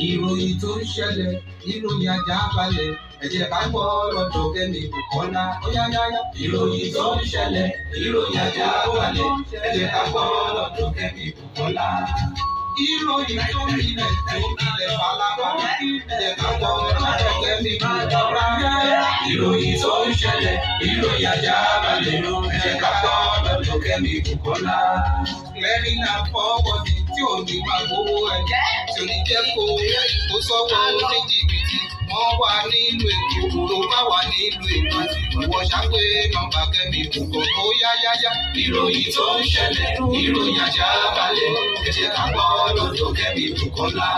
ìròyìn tó ń ṣẹlẹ̀ ìròyìn àjàbalẹ̀ ẹ jẹ́ ká gbọ́ lọ́dọ̀ Kẹ́mi Bùkọ́lá óyáyáyá. ìròyìn tó ń ṣẹlẹ̀ ìròyìn àjàbalẹ̀ ẹ jẹ́ ká gbọ́ lọ́dọ̀ Kẹ́mi Bùkọ́lá. ìròyìn tó ń ilẹ̀ tó ń ilẹ̀ falafala ẹ jẹ́ ká gbọ́ lọ́dọ̀ Kẹ́mi Bùkọ́lá. ìròyìn tó ń ṣẹlẹ̀ ìròyìn àjàbalẹ̀ ẹ jẹ́ ká gbọ́ lọ́dọ̀ Kẹ́mi Bùkọ́lá. clearing and forwarding tí ò ní máa gbowó ẹ̀jẹ̀ tí ò ní jẹ́ kó kó sọ́wọ́ oníjìbìtì wọ́n wà nílùú Èkó tó bá wà nílùú Èkó ìwọ ṣàpè nọ́mbà Kẹ́mi Bùkọ́lá ó yáyáyá. ìròyìn tó ń ṣẹlẹ̀ ìròyìn àjàbalẹ̀ ẹ jẹ́ ká gbọ́ lọ́dọ̀ Kẹ́mi Bùkọ́lá.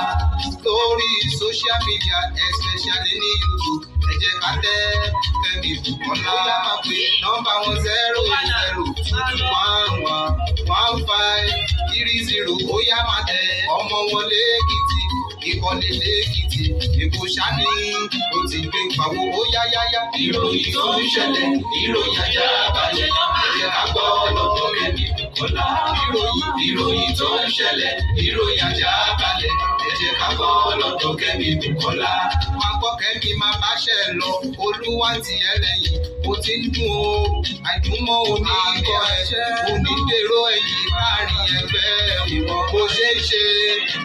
lórí social media especially ní YouTube ẹ jẹ́ ká tẹ Kẹ́mi Bùkọ́lá. ó yá máa pè nọ́mbà wọn 08022115330 ó yá máa tẹ ọmọ wọn lẹ́kìtì ìkọ́lé lẹ́kìtì Èkó ṣáni ó ti gbé pàwọ́ ó yáyáyá. ìròyìn tó ń ṣẹlẹ̀ ìròyìn àjàbalẹ̀ ẹ jẹ́ ká gbọ́ lọ́dọ̀ Kẹ́mi Bùkọ́lá. ìròyìn tó ń ṣẹlẹ̀ ìròyìn àjàbalẹ̀ ẹ jẹ́ ká gbọ́ lọ́dọ̀ Kẹ́mi Bùkọ́lá. máa gbọ́ Kẹ́mi máa báṣẹ́ lọ Olúwa ti ẹ lẹ́yìn ó ti ń dùn ó àìdùnmọ́ òní ikọ̀ ẹ̀ onídèrò ẹ̀yìn láàrin ẹgbẹ́ ìwọ bó ṣe ń ṣe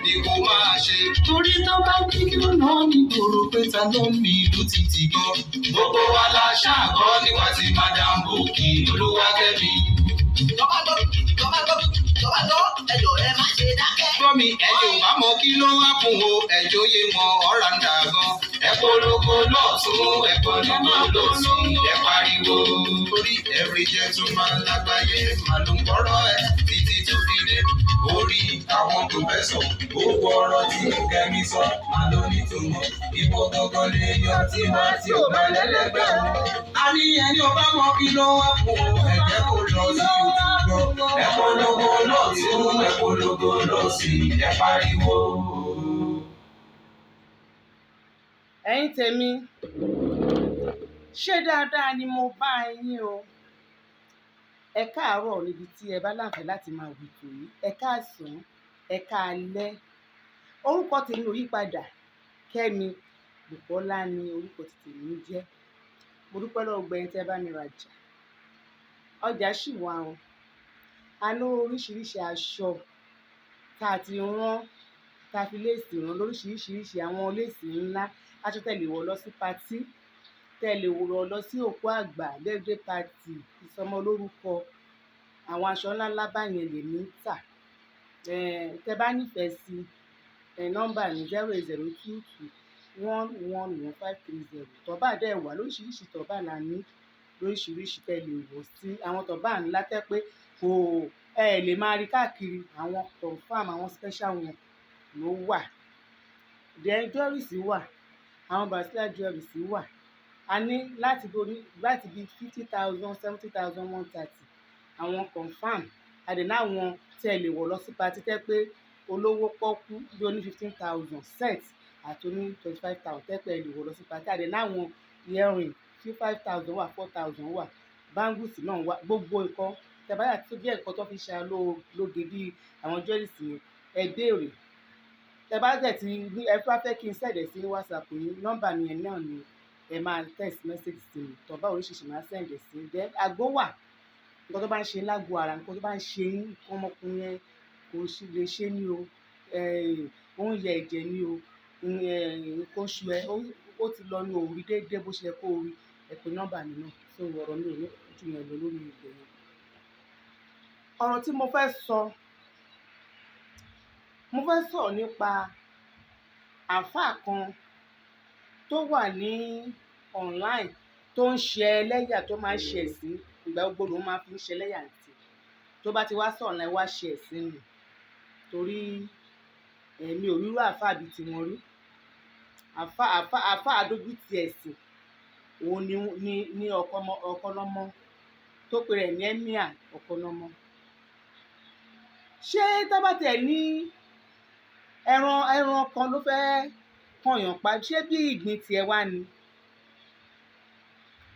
ni kò máa ṣe. torí tó bá kí kí ó náà ní gbòòrò pé ta ló ń mi ìlú títí gan. gbogbo wa la ṣàgọ́ níwá tí Madam Bukky Olúwakẹ́mi. Jọ̀wọ́ ẹjọ́ ẹ má ṣe dákẹ́. Gbọ́mi ẹ̀yin ò bá mọ kí ló wá fún o ẹ̀jọ́ yé wọn ọ̀rá ń dà gan. Ẹ polówó lọ́tún ẹ polówó lọ́sì ẹ pariwo. Torí every gentleman lágbàáyé màá ló ń gbọ́rọ̀ ẹ̀ títí tó fi dé. Orí àwọn pòfẹ́sọ̀ gbogbo ọ̀rọ̀ tí Kẹ́mi sọ máa ló nítumọ̀. Ìwọ gangan lè yan tiwa tí ò bá lẹ́lẹ́gbẹ́ o. A ní ẹni ò bá mọ kí ló wá fún o ẹ̀jẹ̀ kò lọ sí YouTube. Ẹ polówó lọ́tún ẹ polówó lọ́sì ẹ pariwo. Ẹ̀yin tèmi ṣé dáadáa ni mo bá yín o. Ẹ káàárọ̀ níbi tí ẹ bá láǹfààní láti máa wí tò yìí, ẹ káàsán, ẹ káalẹ́. Orúkọ tèmi ò yí padà, Kẹ́mi Bùkọ́lá ni orúkọ tèmi ń jẹ́. Mo dúpẹ́ lọ́wọ́ gbogbo ẹ̀yin tẹ́ bá mi rajà. Ọjà ṣì wà o. A ní oríṣiríṣi aṣọ tá a ti rán, tá a fi léèsì rán lóríṣiríṣi àwọn léèsì ńlá, aṣọ tẹ́ lè wọ̀ lọ sí patí, tẹ́ lè wọ̀ lọ sí òkú àgbà, birthday party, ìsọmọlórúkọ. Àwọn aṣọ ńláńlá báyẹn lèmi ń tà. Tẹ́ bá nífẹ̀ẹ́ sí nọ́mbà ní 08022111530. tọ́bà dẹ̀ wà lóríṣiríṣi tọ́bà là ní lóríṣiríṣi tẹ́ lè wọ̀ sí. Àwọn tọ́bà ńlá tẹ́ pé kò lè máa rí káàkiri, àwọn confam àwọn special one ló wà. Then jewelries wà, àwọn brazilian jewelries wà. A ní láti bí 50,000 70,000 130 àwọn confam. Àdènà àwọn tẹ́ lè wọ̀ lọ sí party tẹ́ pé olówó pọ́kú bí oní 15,000 set àti oní 25,000 tẹ́ pé lè wọ̀ lọ sí party. Àdènà àwọn earring 5,000 wà 4,000 wà, bangles náà wà. Gbogbo nǹkan tẹ́ bá yà tó jẹ́ nǹkan tó fi ṣe lóge bí àwọn jewelries yẹn ẹ béèrè. Tẹ́ bá dẹ̀ ti ní ẹ fẹ́ kí n sẹ̀dẹ̀ sí WhatsApp yín, nọ́mbà mi yẹn náà ni ẹ máa text message sí mi. Tọ́bà oríṣiríṣi máa sẹ̀dẹ̀ sí. Then àgbo wà, nǹkan tó bá ń ṣe lágbo ara, nǹkan tó bá ń ṣe ọmọkùnrin yẹn kò lè ṣe ní o, ó ń yẹ ẹ̀jẹ̀ ní o, nǹkan oṣù ẹ ó ti lọ ní òrí déédéé bó ṣe yẹ kó rí, ẹ pè nọ́mbà mi náà. So ọ̀rọ̀ mi ò ní jù yẹn lọ lórí ibẹ̀ yẹn. Ọ̀rọ̀ tí mo fẹ́ sọ̀rọ̀ nípa àáfàá kan tó wà ní online tó ń ṣe ẹlẹ́yà, tó máa ń ṣe ẹ̀sín. Ìgbà gbogbo ló máa fi ń ṣe ẹlẹ́yà àti tó bá ti wá sọ online wá ṣe ẹ̀sín nù. Torí mi ò rírú àáfàá bíi tiwọn rí. Àáfàá adójútì ẹ̀sìn òun ní Okanlomo tó pe rẹ̀ ní Emir Okanlomo. Ṣé tábàtẹ̀ ní ẹran kan ló fẹ́ kọyàn pa, ṣé bí ìgbín tiẹ̀ wá ni?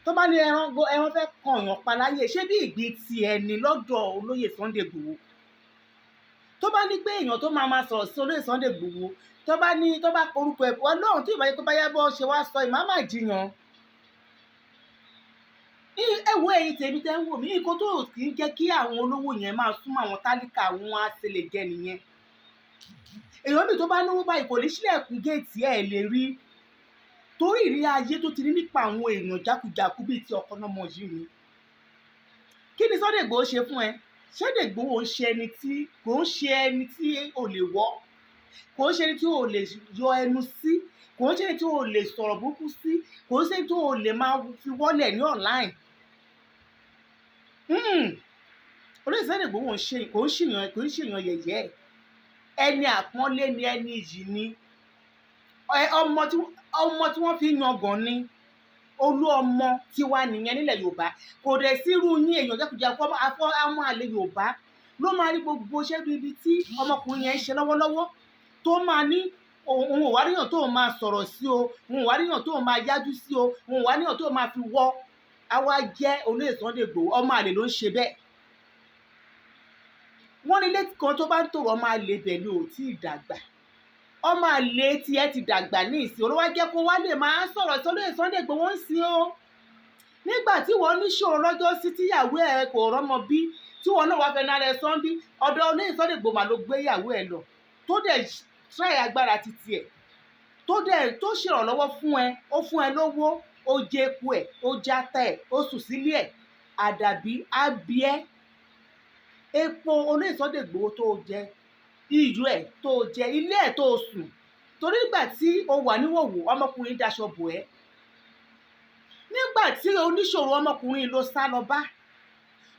Tó bá ní ẹran fẹ́ kọyàn pa láyé, ṣé bí ìgbín tiẹ̀ ni lọ́dọ̀ Oloye Sunday Igboho? tó bá ní pé èèyàn tó máa sọ̀rọ̀ sí Olóyè Sunday Igboho tó bá korúkọ ẹ̀ Ọlọ́run tí ìbáyé tó bá yá bọ́ ṣe wá sọ ìmáàmà jiyàn. Ẹ wo ẹ̀yin tèmi tẹ́ ń wò mí nǹkan tó kì í jẹ́ kí àwọn olówó yẹn máa súnmọ́ àwọn tálíkà àwọn àṣẹlẹ̀jẹ nìyẹn. Èèyàn mi tó bá náwó báyìí kò ní sílẹ̀kùn géètì ẹ̀ lè rí torí ìrírí ayé tó ti rí nípa àwọn èèyàn jákujàku bíi ti Okanlomo yìí ni. Kí ni Sunday Igboho ṣe fún ẹ? Sunday Igboho kò ń ṣe ẹni tí ò lè wọ́, kò ń ṣe ẹni tí ò lè yọ ẹnu sí, kò ń ṣe ẹni tí ò lè sọ̀rọ̀ burúkú sí, kò ń ṣe ẹni tí ò lè máa fi wọ́lẹ̀ ní online. Olóyè Sunday Igboho kò ń ṣèyàn yẹ̀yẹ́, ẹni àpọ́nlé ni, ẹni iyì ni, ọmọ tí wọ́n fi yangàn ni, olú ọmọ tiwa nìyẹn nílẹ̀ Yorùbá. Kò dẹ̀ sírú yín èèyàn jákujàku àwọn àlè Yorùbá ló máa rí gbogbo iṣẹ́ ibi tí ọmọkùnrin yẹn ń ṣe lọ́wọ́lọ́wọ́ tó máa ní òun ò wá ríyàn tó máa sọ̀rọ̀ sí o, òun ò wá ríyàn tó máa yájú sí o, òun ò wá ríyàn tó máa fi wọ́. Àwa jẹ́ Olóyè Sunday Igboho, ọmọ àlè ló ń ṣe bẹ́ẹ̀. Wọ́n ní létí kan tó bá ń tòrò ọmọ àlè bẹ̀ ni ò tí ì dàgbà. Ọmọ àlè tí ẹ ti dàgbà ní ìsìn olówó jẹ́ kó wá lè máa sọ̀rọ̀ sí Olóyè Sunday Igboho ń sin o. Nígbà tí wọ́n níṣòro lọ́jọ́ sí tíyàwó ẹ̀ kò rọ́mọ bí tí wọ́n náà wá fẹ́ náà rẹ̀ sọ́n bí ọ̀dọ̀ Olóyè Sunday Igboho mà ló gbé ìyàwó ẹ̀ lọ tó dẹ̀ try agbára titi ẹ̀ tó ṣèrànlọ́wọ́ fún ẹ, ó fún ẹ lówó, ó jẹ epo ẹ̀, ó játa ẹ̀, ó sùn sílé ẹ̀, àdàbí ábíẹ́ epo Olóyè Sunday Igboho tó jẹ iyọ̀ ẹ̀ tó jẹ ilé ẹ̀ tó sùn torí nígbà tí o wà níwòwò ọmọkùnrin daṣọ bò ẹ́, nígbà tí oníṣòro ọmọkùnrin ló sá lọ bá,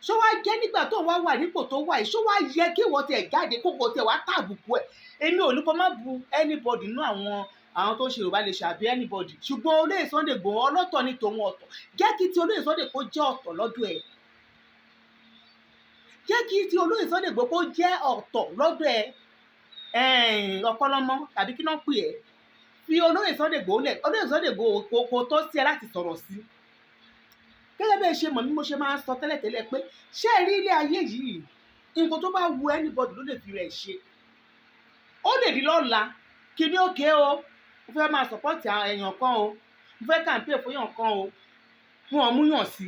ṣó wá jẹ́ nígbà tó wá wà nípò tó wà yìí ṣó wá yẹ kí ìwọ tiẹ̀ jáde kó kò tiẹ̀ wá tàbùkù ẹ̀. Èmi ò ní kó má bu anybody nínú àwọn tó ń ṣe Yorùbá lè ṣàbí anybody, ṣùgbọ́n Olóyè Sunday Igboho ọlọ́tọ̀ ní tòun ọ̀tọ̀. Jẹ́ kí ti Olóyè Sunday Igboho jẹ́ ọ̀tọ̀ lọ́dọ̀ ẹ̀, jẹ́ kí ti Olóyè Sunday Igboho jẹ́ ọ̀tọ̀ lọ́dọ̀ ẹ̀. Okanlomo tàbí kí náà pè ẹ́ fi Olóyè Sunday Igboho lẹ̀. Olóyè Sunday Igboho kò tó sí ẹ láti sọ̀rọ̀ sí. Gẹ́gẹ́ bí ẹ ṣe mọ̀ ní mo ṣe máa ń sọ tẹ́lẹ̀tẹ́lẹ̀ pé ṣé ẹ rí ilé ayé yìí nǹkan tó bá wu anybody ló lè fi rẹ̀ ṣe. Ó lè di lọ́la kí ni òkè o mo fẹ́ máa support èèyàn kan o, mo fẹ́ campaign fún èèyàn kan o, wọn ò mú yàn sí.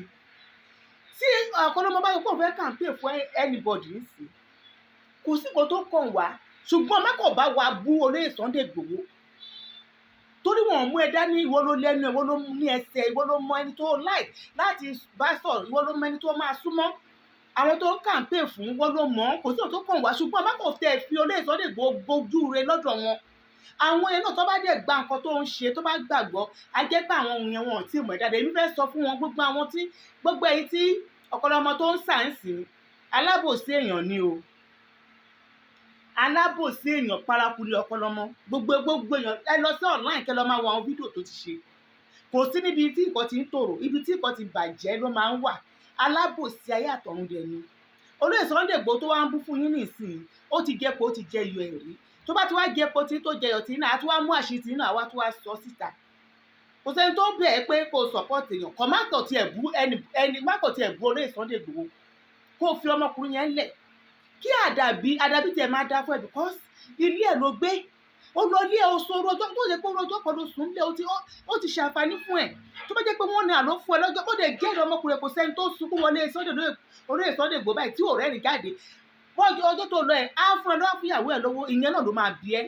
Tí Okanlomo bá yọ pé òun fẹ́ campaign fún anybody nísìn kò sí nǹkan tó kàn wá, ṣùgbọ́n mẹ́kọ̀ọ́ bá wa bú Olóyè Sunday Igboho torí wọn ò mú ẹ dání, ìwọ ló lẹ́nu, ìwọ ló ní ẹsẹ̀, ìwọ ló mọ ẹni tó like láti bá sọ̀rọ̀, ìwọ ló mọ ẹni tó máa súnmọ́, àwọn tó campaign fún ìwọ ló mọ̀, kò sí nǹkan tó kàn wá, ṣùgbọ́n mẹ́kọ̀ọ́ tẹ̀ fi Olóyè Sunday Igboho gbójú re lọ́dọ̀ wọn. Àwọn yẹn náà tó bá dẹ̀ gba nǹkan tó ń ṣe tó bá gbàgbọ́ á jẹ́ pé àwọn ohun yẹn wọn ò tí ì mọ̀ dáadáa. Èmi fẹ́ sọ fún wọn gbogbo èyí tí Okanlomo tó ń sàǹsì alábòsí èèyàn ni o, alábòsí èèyàn paraku ni Okanlomo. Gbogbo èèyàn ẹ lọ sí online kẹ lọ máa wo àwọn fídíò tó ti ṣe, kò sí níbi tí nǹkan ti ń tòrò, ibi tí nǹkan ti bàjẹ́ ló máa ń wà. Alábòsí ayé àtọ̀run dẹ̀ ni Olóyè Sunday Igboho tó wá ń bú fún yín nísìnyí, ó ti jẹ́ pé ó ti jẹ iyọ̀ ẹ̀rí, tó bá ti wá jẹ epo tí tó jẹ iyọ̀ tí náà á tún wá mú àṣírí tí náà wá tún wá sọ síta. Kò sẹ́ni tó bẹ̀ ẹ́ pé kó support èèyàn kọ́ má kò tiẹ̀ bú Olóyè Sunday Igboho kó fi ọmọkùnrin yẹn lẹ̀ kí àdàbí tiẹ̀ máa dá fún ẹ because ilé ẹ̀ ló gbé, ó lọ ilé ẹ̀ oṣù rojọ́ tó jẹ́ pé rojọ́ kan ló sùn lé ó ti ṣàǹfààní fún ẹ̀. Tó bá jẹ́ pé wọ́n ní àlọ́ fún ẹ lọ́jọ́ ó dẹ̀ jẹ́ ọmọkùnrin kò sẹ́ni tó sunkún wọlé Olóyè Sunday Igboho báyìí tí ò rẹ́rìn jáde ọjọ́ tó lọ ẹ̀ á fún ẹ lọ́wọ́ fún ìyàwó ẹ̀ lọ́wọ́, ìyẹn náà ló máa bí ẹ́.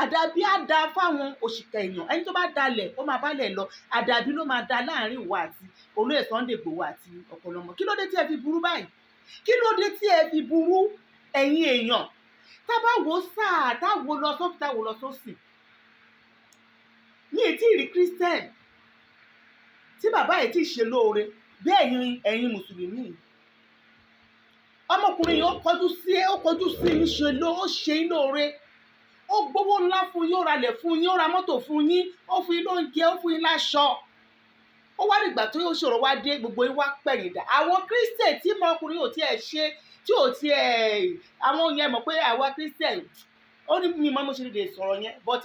Àdàbí á da fáwọn òṣìkà èèyàn, ẹni tó bá dalẹ̀ ó máa bálẹ̀ lọ, àdàbí ló máa da láàrin ìwọ àti Olóyè Sunday Igboho àti Okanlomo. Kí ló dé tí ẹ fi burú báyìí? Kí ló dé tí ẹ fi burú ẹ̀yin èèyàn? Tá bá wo sáà táwo lọ sókè táwo lọ sósì, ní ètí ìrí Christian tí bàbá ẹ̀ tí ì ṣe lóore bí ẹ̀yin mùsùlùmí. Ọmọkùnrin yìí ó kọjú sí yín ó ṣe yín lóore, ó gbówó ńlá fún yín, ó ralẹ̀ fún yín, ó ra mọ́tò fún yín, ó fún yín lóúnjẹ, ó fún yín láṣọ. Ó wá dìgbà tó yóò ṣòro wá dé gbogbo yín wá pẹ̀yìn dà. Àwọn Christian tí ọmọkùnrin ò tiẹ̀ ṣe tí ò tiẹ̀ àwọn yẹn mọ̀ pé àwa Christian ó ní mi máa mo ṣe lè sọ̀rọ̀ yẹn but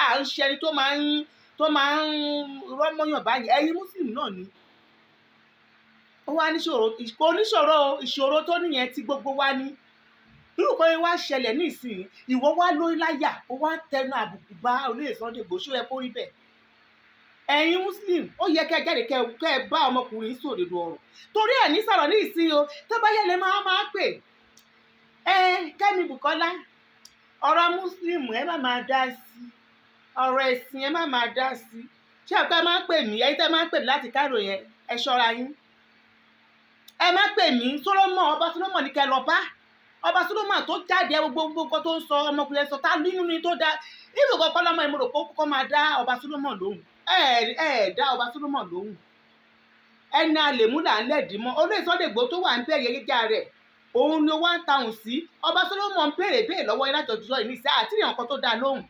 à ń ṣe ẹni tó máa ń rọ́mọ́yàn báyìí. Ẹ̀yin Muslim náà ni ó wá níṣòro, kò níṣòro ìṣòro tó nìyẹn tí gbogbo wa ní. irú kan yẹn wá ṣẹlẹ̀ nísìnyí ìwọ wá lórí láyà ó wá tẹnu àbùkù bá Olóyè Sunday Igboho ṣó yẹ kó rí bẹ́ẹ̀. ẹ̀yin muslim ó yẹ kẹ́ jáde kẹ́ ẹ bá ọmọkùnrin sòdodo ọ̀rọ̀ torí ẹ̀ ní sọ̀rọ̀ ní ìsìn o tó bá yẹ lè máa pè Kẹ́mi Bùkọ́lá ọ̀rọ̀ muslim ẹ má máa dá sí ọ̀rọ̀ ẹ̀sìn ẹ má máa dá sí ṣé ọ̀pẹ máa ń pè mí ẹ̀yin tẹ́ máa ń pè mí láti Cairo yẹn ẹ ṣọ́ra yín ẹ má pè mí Solomon ọba Solomon ní kẹ́ lọ bá ọba Solomon tó jáde gbogbo nǹkan tó ń sọ ọmọkùnrin sọ tá nínú ni tó dá ìlú kọ̀ọ̀kan lọ́mọ ìmúrò kó máa dá ọba Solomon lóhùn dá ọba Solomon lóhùn ẹni àlèmúlà ń lẹ̀dí mọ́ Olóyè Sunday Igboho tó wà ń bẹ̀rẹ̀ gíga rẹ̀ òun ni 1,000 sí ọba Solomon béèrè lọ́wọ́ yín láti ọjọ́ ìní sí àti ìrìn kan tó dá lóhùn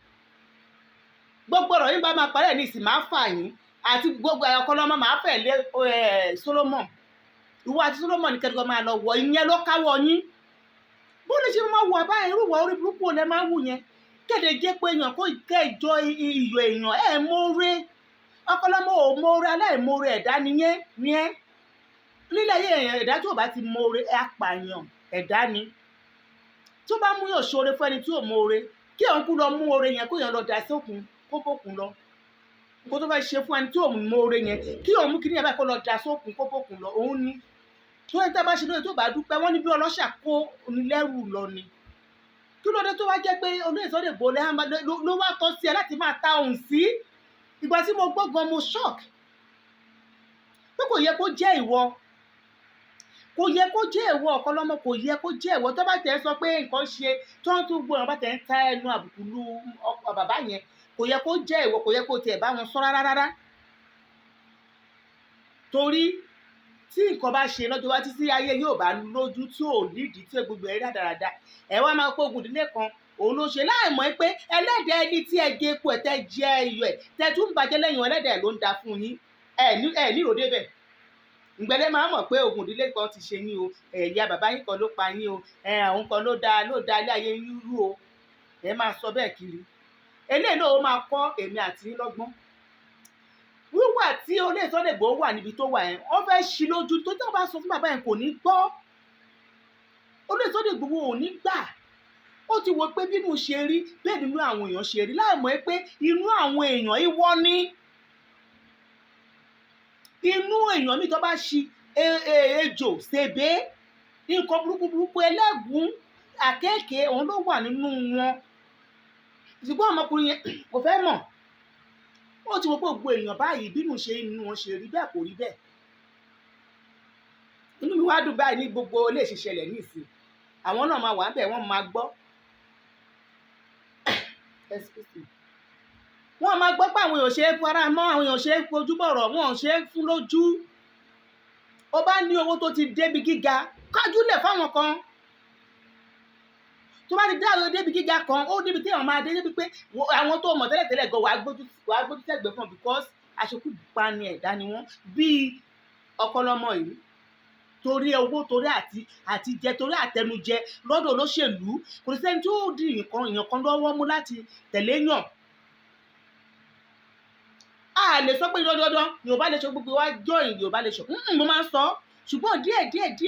gbogbo ọ̀rọ̀ yín bá máa parẹ́ ní ìsìn máa fà yín àti gbogbo Ọkanlomo máa fẹ́ lé Solomon ìwọ àti Solomon ní kẹ́kọ̀ọ́ máa lọ wọ ìyẹn ló káwọ́ yín bó lè ṣe máa wù àbá irú wọ orí burúkú olè máa wù yẹn kéde jẹ́ pé èèyàn kó kẹjọ iyọ̀ èèyàn mọ́ọ́rẹ́ Ọkanlomo ò mọ́ọ́rẹ́ aláìmọ́ọ́rẹ́ ẹ̀dá nìyẹn nílẹ̀ yẹ èèyàn ẹ̀dá tó bá ti mọ́ọ́rẹ́ apààyàn ẹ̀dá ni tó bá mú yàn ṣoore fún ẹni tí ò mọ́ọ́rẹ́ kí òun kú lọ mú oore yẹn kó yàn lọ dà sókun kó bókun lọ nǹkan tó fẹ́ ṣe fún ẹni tí ò mọ́ọ́rẹ́ yẹn kí òun mú kíní ẹ̀ báyìí kó lọ dà sókun kó bókun lọ òun ni tó ń tẹ́ bá ṣe lóye tó bá dúpẹ́ wọ́n ní bí ọlọ́ṣà kó onílẹ́rù lọ ni kí ló dé tó wá jẹ́ pé Olóyè Sunday Igboho ló wá tọ́ sí ẹ láti máa ta òun sí ìgbà tí mo gbọ́ gan mo shock pé kò yẹ kó jẹ́ ìwọ Ọkanlomo kò yẹ kó jẹ́ ìwọ tó bá tẹ̀ sọ pé nǹkan ṣe tó ń tún gbọ́n bá tẹ̀ ń ta ẹnu àbùkù lu bàbá yẹn kò yẹ kó jẹ́ ìwọ kò yẹ kó tiẹ̀ bá wọn sọ rárá torí tí nǹkan bá ṣe lọ́jọ́ wájú tí ayé yóò bá lójú tí ò nídìí tí gbogbo ẹ̀ dáradára ẹ wá máa kó ogun ìdílé kan òun ló ṣe láìmọ̀ pé ẹlẹ́dàá ẹni tí ẹ gé epo ẹ̀ tẹ́ jẹ́ iyọ̀ ẹ̀ tẹ́ tún bàjẹ́ lẹ́yìn ẹlẹ́dàá ló ń da fún yín ẹ nírò débẹ̀ ìgbẹ́lẹ́ máa mọ̀ pé ogun ìdílé kan ti ṣe yín o ẹ̀yà bàbá yín kan ló pa yín o àwọn kan ló da ilé ayé yín rú o ẹ máa sọ bẹ́ẹ̀ kiri eléyìí náà ó máa kọ́ èmi àti yín lọ́gbọ́n wíwà tí Olóyè Sunday Igboho wà níbi tó wà yẹn wọ́n fẹ́ ṣí lójú tó tí wọ́n bá sọ fún bàbá yẹn kò ní gbọ́ Olóyè Sunday Igboho ò ní gbà ó ti wo pé bínú ṣe rí bẹ́ẹ̀ nínú àwọn èèyàn ṣe rí láìmọ̀ pé inú àwọn èèyàn ìwọ ní inú èèyàn mi tó bá ṣí ejò ṣèbé nǹkan burúkú ẹlẹ́gùn àkéèké òun ló wà nínú wọn ṣùgbọ́n ọmọkùnrin yẹn kò fẹ́ mọ̀ ó ti wo pé gbogbo èèyàn báyìí bínú ṣe inú wọn ṣe rí bẹ́ẹ̀ kò rí bẹ́ẹ̀ inú mi wá dùn báyìí ní gbogbo lè ṣe ṣẹlẹ̀ nísìn àwọn náà máa wà ń bẹ̀ wọ́n máa gbọ́ wọ́n máa gbọ́ pé àwọn èèyàn ṣe é fara mọ́ àwọn èèyàn ṣe é fojú bọ̀rọ̀ wọn ṣe é fún lójú ó bá ní owó tó ti débi gíga kájúlẹ̀ fáwọn kan tó bá ti dá àwọn débi gíga kan ó débi tí àwọn máa dé débi pé àwọn tó mọ̀ tẹ́lẹ̀tẹ́lẹ̀ gan wàá gbójú tẹ́gbẹ́ fún because àṣekúpa ni ẹ̀dá ni wọ́n bíi Ọkanlomo yìí torí owó torí àti jẹ torí àtẹnujẹ lọ́dọ̀ olóṣèlú kò sí sẹ́ni tó di èèyàn kan lọ́wọ́ mú láti tẹ̀lé yàn a lè sọ pé dandan Yorùbá lè ṣe gbogbo wa join Yorùbá lè ṣe mo máa ń sọ ṣùgbọ́n díẹ̀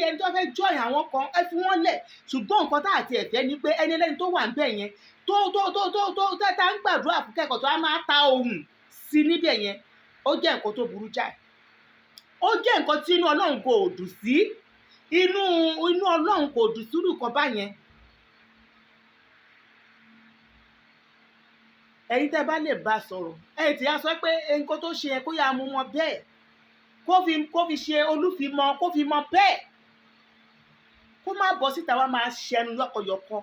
ẹni tó fẹ́ join àwọn kan ẹ fi wọ́n lẹ̀ ṣùgbọ́n nǹkan tá àti ẹ̀fẹ́ ni pé ẹni ẹlẹ́ni tó wà ń bẹ̀ yẹn tó tá ń gbàdúrà fún kẹ́kọ̀ọ́ tó á máa ta ohùn sí níbẹ̀ yẹn ó jẹ́ nǹkan tó burú jáì ó jẹ́ nǹkan tí inú Ọlọ́run kò dùn sí inú Ọlọ́run kò dùn sí nǹkan báyẹn ẹ̀yin tẹ́ bá lè bá sọ̀rọ̀ ẹ̀yin tí a sọ pé nǹkan tó ṣe yẹn kó yá mú wọn bẹ́ẹ̀ kó fi ṣe olúfimọ kó fi mọ bẹ́ẹ̀ kó má bọ́ síta wá máa ṣẹnu yọkọyọkọ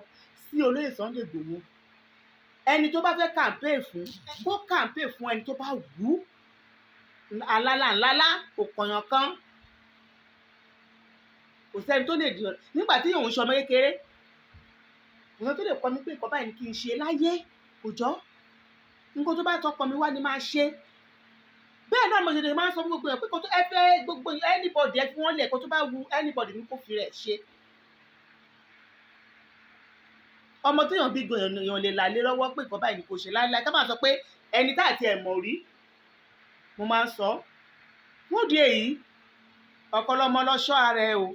sí Olóyè Sunday Igboho ẹni tó bá fẹ́ campaign fún kó campaign fún ẹni tó bá wù ú alálàńlálá kò kọ̀yàn kan kò sẹ́ni tó lè dì ọ́ nígbà tí òun ṣọmọ kékeré kò sẹ́ni tó lè kọ́ mi pé nǹkan báyìí ni kí n ṣe láyé kò jọ nǹkan tó bá tọkọ mi wá ni máa ṣe bẹ́ẹ̀ náà mo ṣe lè máa sọ fún gbogbo ẹ̀ pé kó tó ẹ fẹ́ gbogbo anybody ẹ fi wọ́n lẹ̀ kó tó bá wu anybody ní kó fi rẹ̀ ṣe ọmọ tó yàn bí gan èèyàn lè là lé lọ́wọ́ pé nǹkan báyìí ni kò ṣe láéláé ká máa sọ pé ẹni tá àti ẹ̀ mọ̀ rí mo máa ń sọ wọ́n di èyí Ọkanlomo lọ́ṣọ́ ara ẹ o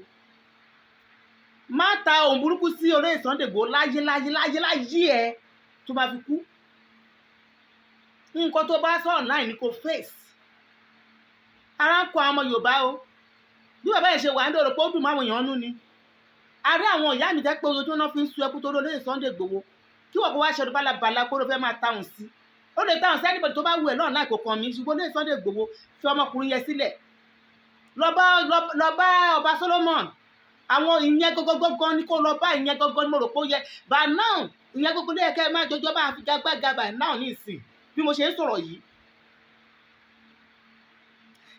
má ta ohun burúkú sí Olóyè Sunday Igboho láyé ẹ tó máa fi kú. Nǹkan tó bá sọ online ni kò face. Ara ń kọ ọmọ Yorùbá o bí bàbá yẹn ṣe wà ń dòrò pé ó dùn máwọn èèyàn nú ni. A rí àwọn ìyá mi tẹ́ pé ojoojúmọ́ náà fi ń sun ẹkú tó Olóyè Sunday Igboho kí wọ́n kó wá ṣọdún bálabàla kó ló fẹ́ máa táwọn sí. Ó lè táwọn sí anybody tó bá wù ẹ́ náà láì kò kàn mí ṣùgbọ́n Olóyè Sunday Igboho fi ọmọkùnrin yẹn sílẹ̀. Lọ bá ọba Solomon àwọn ìyẹn gọgọgọgọ ní kó lọ bá ìyẹn gọgọ ní mo rò pé ó yẹ by now ìyẹn gọgọ ló yẹ kẹ́ ẹ máa jọjọ bá figagbága by now ní ìsìn bí mo ṣe ń sọ̀rọ̀ yìí.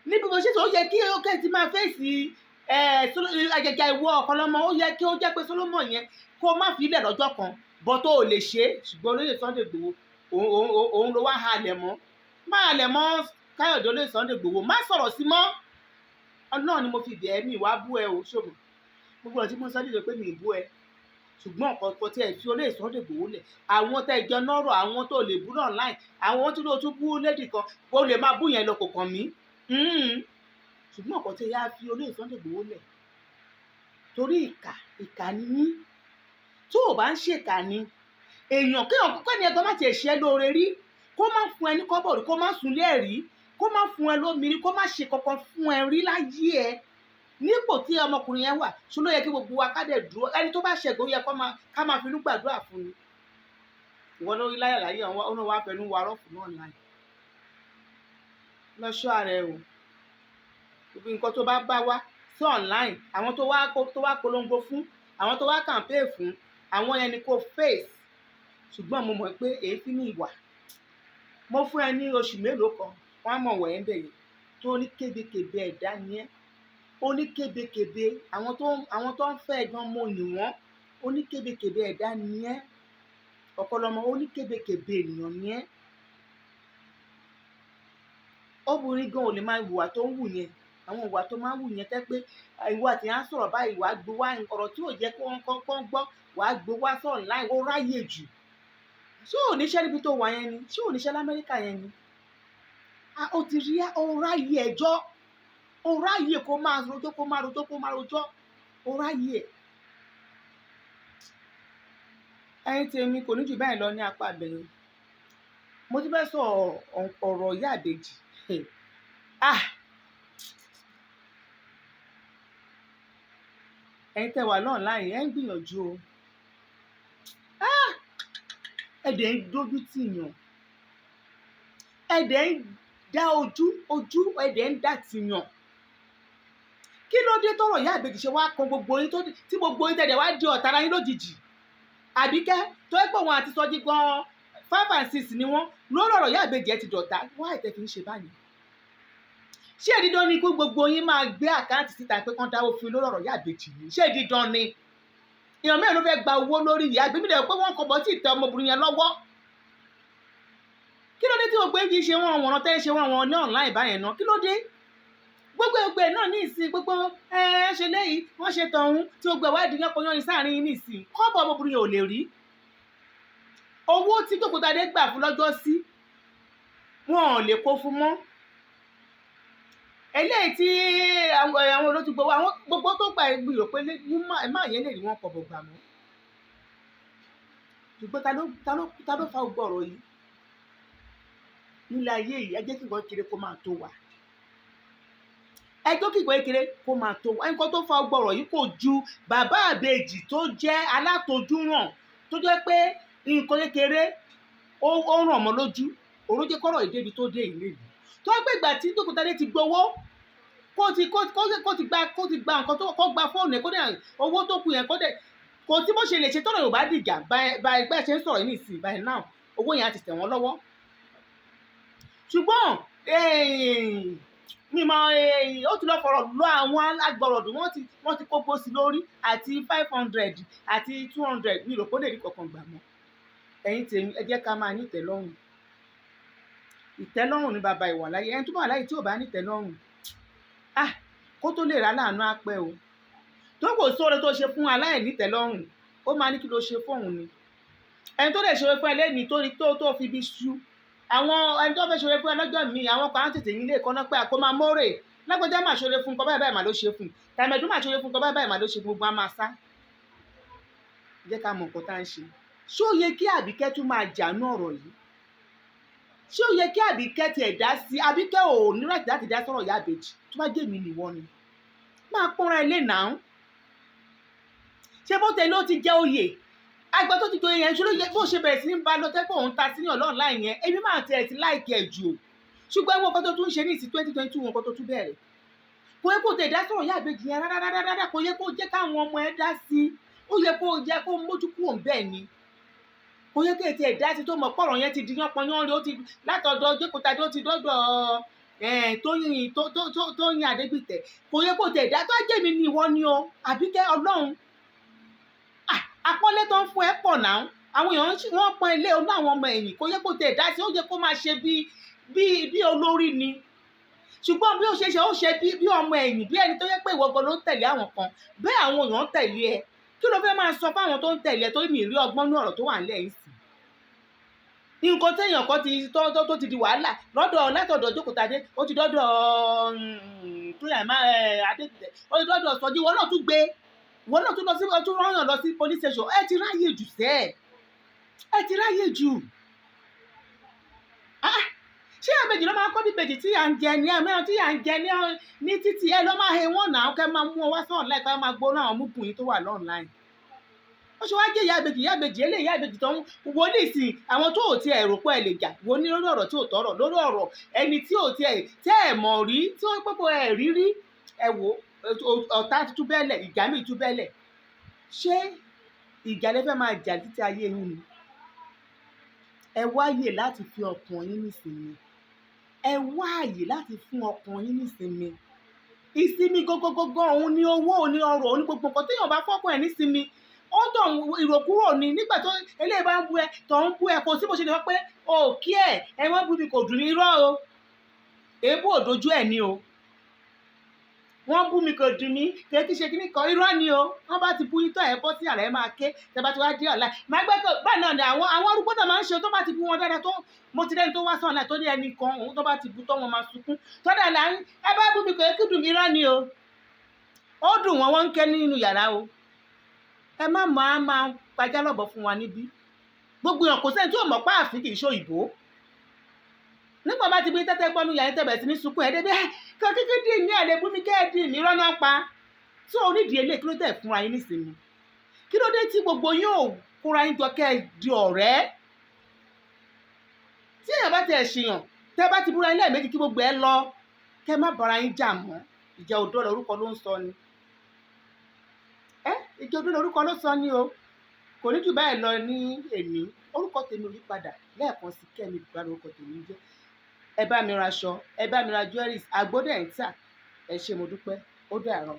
Níbi mo ṣe sọ ó yẹ kí ókè ti máa fèsì àjẹjà ìwọ Ọ̀kanlọ́mọ ó yẹ kí ó jẹ́ pé Solomon yẹn kó má fi ilẹ̀ lọ́jọ́ kan bọ́ tó ò lè ṣe é ṣùgbọ́n Olóyè Sunday Igboho òun ló wá halẹ̀ mọ́ má halẹ̀ mọ́ Káyọ̀dé Olóyè Sunday Igboho má sọ̀rọ̀ sí mọ́ náà ni mo fi bẹ̀ẹ́ mi wá bú ẹ o ṣòro gbogbo ọ̀tí mo sọ nílò pé mi ì bú ẹ ṣùgbọ́n ọ̀kan tí ẹ fi Olóyè Sunday Igboho lẹ̀ àwọn tẹ́ ìjọ nọ́rọ̀ àwọn tó lè bú náà láì àwọn tí ló tún bú lédì kan ó lè má bú yẹn lọ kò kàn mí ṣùgbọ́n ọ̀kan tí ẹ yá fi Olóyè Sunday Igboho lẹ̀ torí ìkà ni yín tó o bá ń ṣèkà ni èèyàn kéèyàn kọ́kọ́ ni ẹgbẹ́ má tiẹ̀ ṣe lóore rí kó má fún ẹ ní kọ́bọ̀ rí kó má sunlé ẹ̀ rí kó má fún ẹ lómi rí kó má ṣe kankan fún ẹ rí láyé ẹ nípò tí ọmọkùnrin yẹn wà ṣó ló yẹ kí gbogbo wa ká dẹ̀ dúró ẹni tó bá ṣẹ̀gbọ́n yẹ ká máa fi inú gbàdúrà fún ni ìwọ lórí láyàláyé ọ̀nà wa fẹnu wa rọ́ọ̀fù náà láì lọ́ṣọ́ ààrẹ o gbogbo nǹkan tó bá bá wá sí online àwọn tó wá polongo fún àwọn tó wá campaign fún àwọn yẹn ni kò face ṣùgbọ́n mo mọ̀ pé èéfín ní ìwà mo fún ẹ ní oṣù mélòó kan wọ́n á mọ̀ wẹ̀ ẹ́ bẹ̀yẹ̀ tó ní kébékébé ẹ̀dá ni ẹ́ ó ní kébékébé àwọn tó ń fẹ́ gan mo yìn wọ́n ó ní kébékébé ẹ̀dá ni ẹ́ Ọ̀kanlọ́mọ ó ní kébékébé ènìyàn ni ẹ́ obìnrin gan ò lè máa ìwà tó ń wù yẹn àwọn ìwà tó máa ń wù yẹn tẹ́ pé ìwà tí wọ́n á sọ̀rọ̀ báyìí wàá gbé wá ọ̀rọ̀ tí ò jẹ́ kó wọ́n kọ́ gbọ́ wàá gbé wá sọ̀rọ̀ láì ó ráyè jù ṣé ò níṣẹ́ níbi tó wà yẹn ni ṣé ò níṣẹ́ l'Amẹ́ríkà yẹn ni ó ti rí ó ráyè ẹjọ́ ó ráyè kó máa rojọ́ ó ráyè ẹ̀yin tèmi kò ní jù báyìí lọ ní apá abẹ́yẹn mo ti fẹ́ sọ ọ̀rọ̀ ìyá àbèjì ẹ̀yin tẹ́ wà náà láàyè ẹ̀ ń gbìyànjú o ẹ̀dẹ̀ ń dójú tì yàn ẹ̀dẹ̀ ń dá ojú ẹ̀dẹ̀ ń dá tì yàn kí ló dé tọrọ ìyá àbèjì ṣe wá kan gbogbo yín tí gbogbo yín tẹ̀dẹ̀ wá di ọ̀tá ara yín lójijì àbíkẹ́ tó ẹ́ pọ̀ wọn àti sọ́jí gan 5 and 6 ni wọ́n lórí ọ̀rọ̀ ìyá àbèjì ẹ̀ ti dọ̀tá wọ́n àìtẹ́ fi ń ṣe báyìí ṣé dídán ni kó gbogbo yín máa gbé àkáǹtì síta pé kán dáwó fún lórí ọ̀rọ̀ ìyá àbèjì yìí ṣé dídán ni èèyàn mẹ́rin ló fẹ́ gba owó lórí ìyá àbèjì mi dẹ̀ pé wọ́n kọ́ bọ́ sí ìtẹ́ ọmọbìnrin yẹn lọ́wọ́ kí ló dé tí gbogbo yín ṣe wọ́n wọ̀n tẹ́ ṣe wọ́n ní online báyẹn náà kí ló dé gbogbo ẹgbẹ́ náà ní ìsìn gbogbo ṣe lẹ́yìn wọ́n ṣe tọ̀hún tí gbogbo ìwádìí yẹn kọyán ní sáàrin yín ní ìsìn kọ́bọ̀ ọmọbìnrin yẹn ò lè rí owó tí Jókòtadé gbà fún lọ́jọ́ sí wọn ò lè kó fún mọ́ eléyìí tí àwọn olótú gbowó àwọn gbogbo tó gba ìgbìyànjú pé má yẹn lè rí wọn pọ̀ bọ̀ gbà mọ́ ṣùgbọ́n ta ló fa gbọ́ ọ̀rọ̀ yìí nílẹ̀ ayé yìí ẹ jẹ́ kí nǹkan kéré kó máa tó wà ẹjọ́ kí nǹkan kéré kó máa tó wà nǹkan tó fa gbọ́ ọ̀rọ̀ yìí kò ju bàbá àbèjì tó jẹ́ alátojúràn tó jẹ́ pé nǹkan kékeré ó ràn mọ́ lójú òrójé kọ́rọ̀ ìdébi tó dé ìlú yìí tó gbé ìgbà tí Jókòtadé ti gbowó kó ti gba nǹkan tó kó gba fóònù ẹ̀ kó dẹ̀ owó tó kù yẹn kó dẹ̀ kò tí bó ṣe lè ṣe tọ́nà Yorùbá dìjà bá ẹgbẹ́ ṣe ń sọ̀rọ̀ ní ìsìn báyìí náà owó yẹn á ti tẹ̀ wọ́n lọ́wọ́ ṣùgbọ́n mímọ ó ti lọ fọ̀rọ̀ lọ àwọn alágbọ̀rọ̀dù wọ́n ti kó gbósì lórí àti 500 àti 200 ní ìròpó lè rí kankan gbà mọ́ ẹ̀yin tèmi ẹ jẹ́ ká máa ní ìtẹ́lọ́rùn ìtẹ́lọ́rùn ní bàbá ìwà láyé ẹni tó bá láyé tí ò bá ní ìtẹ́lọ́rùn kó tó lè rà láàánú apẹ́ o tó kò sóore tó ṣe fún aláìní ìtẹ́lọ́rùn ó máa ní kí ló ṣe fóun ni ẹni tó lè ṣe fún ẹlẹ́ni tó fi bí ṣú àwọn ẹni tó fẹ́ ṣe fún ẹlọ́jọ́ mi àwọn kan á tètè nílé ìkọ́ná pé àkó máa mórè lágbájá máa ṣe fún nǹkan báyìí máa ló ṣe fún tàmẹ̀dú máa ṣe fún nǹkan báyìí máa ló ṣe fún gbogbo á máa sá jẹ́ ká mọ nǹkan tá à ń ṣe. Ṣé ó yẹ kí Àbíkẹ́ tún máa jàánú ọ̀rọ̀ yìí? Ṣé ó yẹ kí Àbíkẹ́ tiẹ̀ dá sí? Àbíkẹ́ ò ní láti dá sọ̀rọ̀ ìyá ìbejì tó bá jẹ́ èmi nìwọ ni. Máa pọ́nra ẹ lé nàá. Ṣé bó tẹ̀lé ó ti jẹ́ oyè? Àgbà tó ti joyè yẹn ṣe ló yẹ bó ṣe bẹ̀rẹ̀ sí ní ba lọ tẹ́pọ̀ òun ta sí ní ọlọ́run láì yẹn. Èmi máa tẹ̀ sí láìkí ẹ̀ jù o. Ṣùgbọ́n ẹ̀wọ̀n kan tó tún ṣe ní ìsìn 2022 wọn kan tó tún bẹ̀rẹ̀. Kò yẹ kó tẹ̀ dá sọ̀rọ̀ ìyá ìbejì yẹn rárá. Kò yẹ kó jẹ́ káwọn ọmọ ẹ dá sí. Ó yẹ kó mójú kúrò bẹ́ẹ̀ ni. Kò yẹ kí ètò ẹ̀ dá sí tó mọ̀ pọ̀rọ̀ yẹn ti di yánpọnyánrí ó ti látọ̀dọ̀ Jókòtadé ó ti dọ́dọ̀ Tóyìn Adégbìtẹ̀. Kò yẹ kó tẹ̀ dá tó jẹ́ mi ni ìwọ ni o. Àbíkẹ́ Ọlọ́run. Àpọ́nlé tó ń fún ẹ pọ̀ náà. Àwọn èèyàn wọ́n pọ́n ilé ọ̀nà àwọn ọmọ ẹ̀yìn. Kò yẹ kó tẹ̀ dá sí. Ó yẹ kó máa ṣe bí olórí ni. Ṣùgbọ́n bí ó ṣe ó ṣe bí ọmọ ẹ̀yìn bí ẹni tó yẹ pé ìwọ gan ló ń tẹ̀lé àwọn kan. Bẹ́ẹ̀ àwọn èèyàn ń tẹ̀lé ẹ. Kí ló fẹ́ máa sọ fáwọn tó ń tẹ̀lé ẹ tó ní ìrí ọgbọ́n ní ọ̀rọ̀ tó wà nílẹ̀ yìí sí? Nǹkan téèyàn kan tó ti di wàhálà látọ̀dọ̀ Jókòtadé ó ti dọ́dọ̀ Tóyìn Adégbìtẹ̀ ó ti dọ́dọ̀ Sọjí ìwọ náà tún gbé ìwọ náà tún lọ sí ọtún rányàn lọ sí police station. Ẹ ti ráyè jù sẹ́ẹ̀. Ẹ ti ráyè jù. Ṣé àbèjì ló máa kọ́ ní ìbejì tí à ń jẹ ní ẹ̀mẹ́rin tí à ń jẹ ní títì ẹ lọ́ máa he wọ́n náà kẹ́ máa mú ọ wá sí online ká máa gbóná àwọn múkùn yìí tó wà online. Ó ṣe wá jẹ́ ìyá ìbejì eléyìí ìyá ìbejì tó ń wo ní ìsìn àwọn tó ò ti ẹ̀ rò pé ẹ lè jà wo ní lórí ọ̀rọ̀ tí ò tọrọ lórí ọ̀rọ̀ ẹni tí ò ti ẹ̀ tẹ́ ẹ̀ mọ̀ rí tí ó pépé ẹ̀ rí ẹ wò ọ̀tá tún bẹ́lẹ̀ ìjà míì tún bẹ́lẹ̀. Ṣé ìjà lẹ fẹ́ máa jà títí ayé yín ni? Ẹ wáyè láti fi ọkàn yín nísinmi. Ẹ wáyè láti fún ọkàn yín nísinmi. Ìsinmi gógógógó òun ni owó òun ni ọrọ̀ òun ni gbogbo nǹkan téèyàn bá fọ́kàn ẹ̀ nísinmi. Ó ń tọ̀ ìròkúrò ni nígbà tó eléyìí bá ń bú ẹ tọ̀ ń bú ẹ kò sí bó ṣe lè wọ́n pé o kí ẹ wọ́n bú mi kò dùn ní irọ́ o. Èébú òdojú ẹ̀ ni o. Wọ́n bú mi kò dùn mí kí ṣe kíní kan irọ́ ni o. Wọ́n bá ti bú yín tọ́ ẹ̀ bọ́ sí àrà ẹ máa ké tẹ bá ti wá dé ọ̀la. Máa gbẹ́ kó báyìí náà ni àwọn arúgbó náà máa ń ṣe tó bá ti bú wọn dáadáa tó mo ti rẹ́ni tó wá sọ̀nà tó ní ẹnì kan òun tó bá ti bú tọ́ wọn máa sunkún. Tọ́dà là ń ẹ bá bú mi kò kí dùn mí irọ́ ni o. Ó dùn wọ́n ń ké nínú yàrá o. Ẹ má máa pajá lọ́bọ̀ fún wa níbí. Gbogbo èèyàn kò sẹ́ni tí ò mọ̀ pé àfin kì í ṣe òyìnbó. Nígbà bá ti bí tẹ́tẹ́ gbọ́nú yàrá tẹ̀bẹ̀ sí ní sunkún ẹ̀ débi kọ́ kíkí dì ní ẹ̀lẹ́ bú mi kẹ́ ẹ̀ dì ní rọ́nà pa. Tí onídìí eléyìí kí ló tẹ̀ fúnra yín nísìnyí? Kí ló dé tí gbogbo yín ò kóra yín jọ kẹ́ ẹ di ọ̀rẹ́? Tí èèyàn bá tẹ̀ ṣèyàn tẹ́ bá ti búra yín lẹ́ẹ̀mejì kí gbogbo ẹ lọ kẹ́ má bára yín jà mọ́. Ìjà òdo lórúkọ ló ń sọ ni. Ìjà òdo lórúkọ ló sọ ni o. Kò ní jù báyìí lọ ní èmi. Orúkọ tèmi ò yí padà lẹ́ẹ̀kan sí Kẹ́mi Ìgbà lórúkọ tèmi jẹ́. Ẹ bá mi ra aṣọ ẹ bá mi ra jewelries àgbódẹ̀ ń tà ẹ ṣé mo dúpẹ́ ó dàárọ̀.